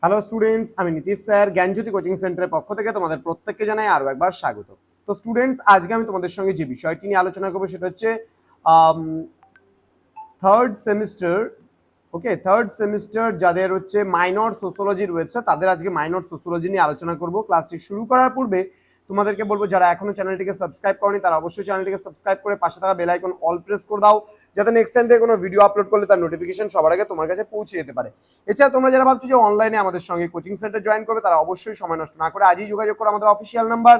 Hello students, আমি Nitish sir জ্ঞানজ্যোতি coaching সেন্টারের পক্ষ থেকে তোমাদের প্রত্যেককে জানাই আরও একবার স্বাগত। তো স্টুডেন্টস, আজকে আমি তোমাদের সঙ্গে যে বিষয়টি নিয়ে আলোচনা করবো সেটা হচ্ছে থার্ড সেমিস্টার। ওকে, থার্ড সেমিস্টার যাদের হচ্ছে মাইনর সোশ্যোলজি রয়েছে তাদের আজকে মাইনর সোশ্যোলজি নিয়ে আলোচনা করব। ক্লাসটি শুরু করার পূর্বে তোমাদেরকে বলবো, যারা এখনো চ্যানেলটিকে সাবস্ক্রাইব করনি তারা অবশ্যই চ্যানেলটিকে সাবস্ক্রাইব করে পাশে থাকা বেল আইকন অল প্রেস করে দাও, যাতে নেক্সট টাইম থেকে কোনো ভিডিও আপলোড করলে তার নোটিফিকেশন সবার আগে তোমার কাছে পৌঁছে যেতে পারে। এছাড়া তোমরা যারা ভাবছো যে অনলাইনে আমাদের সঙ্গে কোচিং সেন্টার জয়েন করবে, তারা অবশ্যই সময় নষ্ট না করে আজই যোগাযোগ করো আমাদের অফিসিয়াল নাম্বার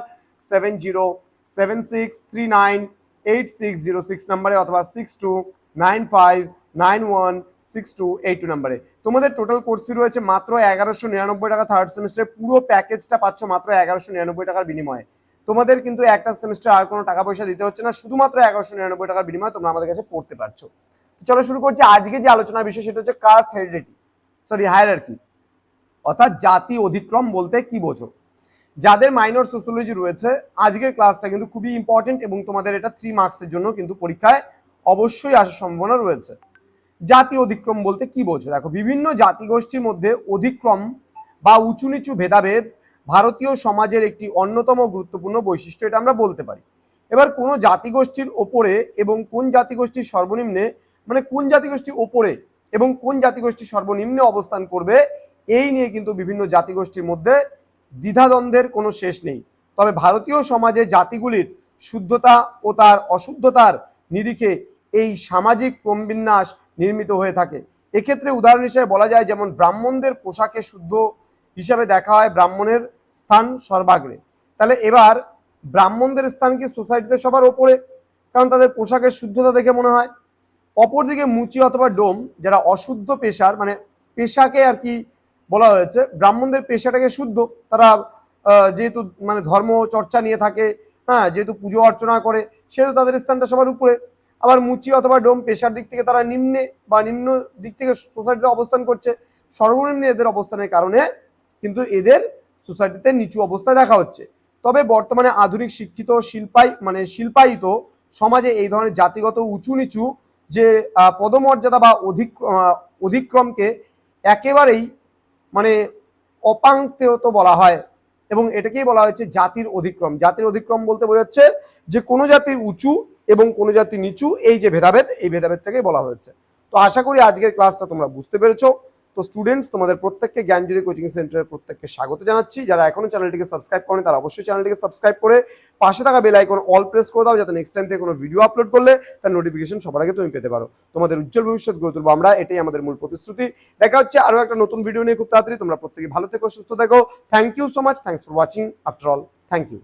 7076398606 নাম্বারে অথবা 6295916282 নাম্বারে। তোমাদের টোটাল কোর্স ফি রয়েছে মাত্র 1199 টাকা। থার্ড সেমিস্টারের পুরো প্যাকেজটা পাচ্ছ মাত্র 1199 টাকার বিনিময়ে। তোমাদের কিন্তু একটা সেমিস্টার আর কোনো টাকা পয়সা দিতে হচ্ছে না, শুধুমাত্র 1199 টাকার বিনিময়ে তোমরা আমাদের কাছে পড়তে পারছো। চলো শুরু করছি। আজকে যে আলোচনার বিষয় সেটা হচ্ছে কাস্ট হেরিডিটি, হায়ারার্কি, অর্থাৎ জাতি অধিক্রম বলতে কি বোঝো। যাদের মাইনর সোশ্যোলজি রয়েছে আজকের ক্লাসটা কিন্তু খুবই ইম্পর্টেন্ট এবং তোমাদের এটা 3 মার্কসের জন্য কিন্তু পরীক্ষায় অবশ্যই আসার সম্ভাবনা রয়েছে। জাতি অধিক্রম বলতে কি বোঝো? দেখো, বিভিন্ন জাতিগোষ্ঠীর মধ্যে অধিক্রম বা উঁচু নিচু ভেদাভেদ ভারতীয় সমাজের একটি অন্যতম গুরুত্বপূর্ণ বৈশিষ্ট্য, এটা আমরা বলতে পারি। এবার কোনো জাতিগোষ্ঠীর ওপরে এবং কোন জাতিগোষ্ঠীর সর্বনিম্নে, মানে কোন জাতিগোষ্ঠীর ওপরে এবং কোন জাতিগোষ্ঠী সর্বনিম্নে অবস্থান করবে, এই নিয়ে কিন্তু বিভিন্ন জাতিগোষ্ঠীর মধ্যে দ্বিধাদ্বন্দ্বের কোনো শেষ নেই। তবে ভারতীয় সমাজে জাতিগুলির শুদ্ধতা ও তার অশুদ্ধতার নিরিখে এই সামাজিক ক্রমবিন্যাস নির্মিত হয়ে থাকে। এক্ষেত্রে উদাহরণ হিসেবে বলা যায়, যেমন ব্রাহ্মণদের পোশাকে শুদ্ধ হিসাবে দেখা হয় ব্রাহ্মণের স্থান সর্বাগ্রে। তাহলে এবার ব্রাহ্মণদের স্থান কি সোসাইটিতে সবার ওপরে, কারণ তাদের পোশাকের শুদ্ধতা দেখে মনে হয়। অপরদিকে মুচি অথবা ডোম যারা অশুদ্ধ পেশার, মানে পেশাকে আর কি বলা হয়েছে, ব্রাহ্মণদের পেশাটাকে শুদ্ধ, তারা যেহেতু মানে ধর্ম চর্চা নিয়ে থাকে, হ্যাঁ, যেহেতু পুজো অর্চনা করে, সেহেতু তাদের স্থানটা সবার উপরে। আবার মুচি অথবা ডোম পেশার দিক থেকে তারা নিম্নে বা নিম্ন দিক থেকে সোসাইটিতে অবস্থান করছে, সর্বনিম্ন এদের অবস্থানের কারণে কিন্তু এদের সোসাইটিতে নিচু অবস্থায় দেখা হচ্ছে। তবে বর্তমানে আধুনিক শিক্ষিত শিল্পায়িত সমাজে এই ধরনের জাতিগত উঁচু নিচু যে পদমর্যাদা বা অধিক্রমকে একেবারেই মানে অপাংক্তেয়ত বলা হয় এবং এটাকেই বলা হয়েছে জাতির অধিক্রম। জাতির অধিক্রম বলতে বোঝাচ্ছে যে কোনো জাতির উঁচু এবং কোনো জাতি নিচু, এই যে ভেদাভেদ, এই ভেদাভেদটাকেই বলা হয়েছে। তো আশা করি আজকের ক্লাসটা তোমরা বুঝতে পেরেছো। তো স্টুডেন্টস, তোমাদের প্রত্যেককে জ্ঞানজ্যোতি কোচিং সেন্টারের প্রত্যেককে স্বাগত জানাচ্ছি। যারা এখনো চ্যানেলটিকে সাবস্ক্রাইব করেন তারা অবশ্যই চ্যানেলটিকে সাবস্ক্রাইব করে পাশে থাকা বেল আইকন অল প্রেস করে দাও, যাতে নেক্সট টাইম থেকে কোনো ভিডিও আপলোড করলে তার নোটিফিকেশন সবার আগে তুমি পেতে পারো। তোমাদের উজ্জ্বল ভবিষ্যৎ গড়ে তুলবো আমরা, এটাই আমাদের মূল প্রতিশ্রুতি। দেখা হচ্ছে আরো একটা নতুন ভিডিও নিয়ে খুব তাড়াতাড়ি। তোমরা প্রত্যেকে ভালো থেকো, সুস্থ থেকো। Thank you so much. Thanks for watching. After all, thank you.